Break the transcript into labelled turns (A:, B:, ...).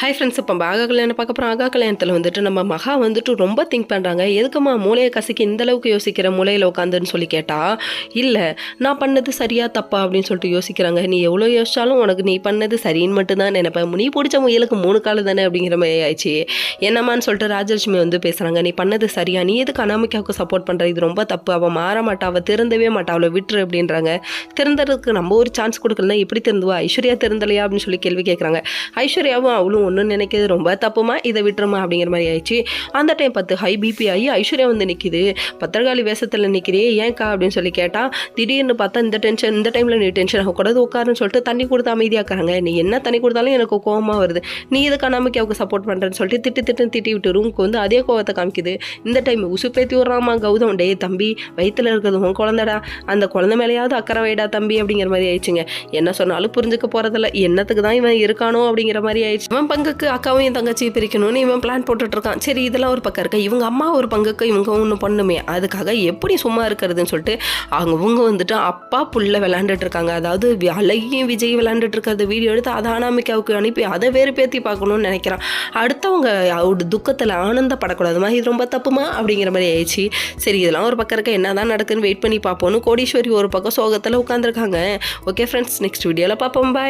A: Hi friends, இப்போ ஆகா கல்யாணம் பார்க்க போகிறோம். ஆகா கல்யாணத்தில் வந்துட்டு நம்ம மகா வந்துட்டு ரொம்ப திங்க் பண்ணுறாங்க. எதுக்குமா மூளையை கசக்கி இந்த அளவுக்கு யோசிக்கிற மூளையில் உட்காந்துன்னு சொல்லி கேட்டால், இல்லை நான் பண்ணது சரியா தப்பா அப்படின்னு சொல்லிட்டு யோசிக்கிறாங்க. நீ எவ்வளோ யோசிச்சாலும் உனக்கு நீ பண்ணது சரின்னு மட்டும்தான் நினைப்பேன். நீ பிடிச்ச முயலுக்கு 3 கால் தானே அப்படிங்கிற மாதிரி ஆயிடுச்சு. என்னம்மான்னு சொல்லிட்டு ராஜலட்சுமி வந்து பேசுகிறாங்க. நீ பண்ணது சரியா, நீ எதுக்கு அனாமிகாவுக்கு சப்போர்ட் பண்ணுற, இது ரொம்ப தப்பு, அவள் மாற மாட்டா, அவள் திருந்தவே மாட்டா, அவளை விட்டுரு அப்படின்றாங்க. திருந்தறதுக்கு நம்ம ஒரு சான்ஸ் கொடுக்கலன்னா எப்படி திருந்துவா, ஐஸ்வர்யா திருந்தலையா அப்படின்னு சொல்லி கேள்வி கேட்குறாங்க. ஐஸ்வர்யாவும் அவளும் ஒன்று நினைக்கிறது ரொம்ப தப்புமா, இதை விட்டுருமா அப்படிங்கிற மாதிரி ஆயிடுச்சு. அந்த டைம் பார்த்து ஹை பிபி ஆகி ஐஸ்வர்யா வந்து நிற்கிது. பத்திரகாளி வேஷத்தில் நிற்கிறே ஏன்க்கா அப்படின்னு சொல்லி கேட்டால், திடீர்னு பார்த்தா இந்த டைமில் நீ டென்ஷன் ஆகக்கூடாது, உட்காருன்னு சொல்லிட்டு தண்ணி கொடுத்து அமைதியாக்குறாங்க. நீ என்ன தண்ணி கொடுத்தாலும் எனக்கு கோவமாக வருது, நீ இதுக்கு அனாமிக்காவுக்கு சப்போர்ட் பண்ணுறேன்னு சொல்லிட்டு திட்டி விட்டு ரூமுக்கு வந்து அதே கோவத்தை காமிக்குது. இந்த டைம் உசுப்பேத்தி விட்றாமா கௌதம். டே தம்பி, வயிற்றில் இருக்கிறது உன் குழந்தைடா, அந்த குழந்தை மேலேயாவது அக்கறை வைடா தம்பி அப்படிங்கிற மாதிரி ஆயிடுச்சுங்க. என்ன சொன்னாலும் புரிஞ்சுக்க போகிறதில்ல, என்னத்துக்கு தான் இவன் இருக்கானோ அப்படிங்கிற மாதிரி ஆயிடுச்சு. இவன் பங்குக்கு அக்காவும் என் தங்கச்சியை பிரிக்கணும்னு இவன் பிளான் போட்டுட்டு இருக்கான். சரி, இதெல்லாம் ஒரு பக்கம் இருக்க, இவங்க அம்மா ஒரு பங்குக்கு இவங்க ஒன்று பண்ணுமே, அதுக்காக எப்படி சும்மா இருக்கிறதுன்னு சொல்லிட்டு அவங்க வந்துட்டு அப்பா புள்ள விளையாண்டுட்டு இருக்காங்க. அதாவது அழகியும் விஜய் விளையாண்டுட்டு இருக்கிறத வீடியோ எடுத்து அதை அனாமிகாவுக்கு அனுப்பி அதை வேறு பேத்தி பார்க்கணும்னு நினைக்கிறான். அடுத்தவங்க துக்கத்தில் ஆனந்தப்படக்கூடாதுமா, இது ரொம்ப தப்புமா அப்படிங்கிற மாதிரி ஆயிடுச்சு. சரி, இதெல்லாம் ஒரு பக்கம் இருக்க, என்ன தான் நடக்குன்னு வெயிட் பண்ணி பார்ப்போன்னு கோடீஸ்வரி ஒரு பக்கம் சோகத்தில் உட்காந்துருக்காங்க. ஓகே ஃப்ரெண்ட்ஸ், நெக்ஸ்ட் வீடியோவில் பார்ப்போம். பாய்.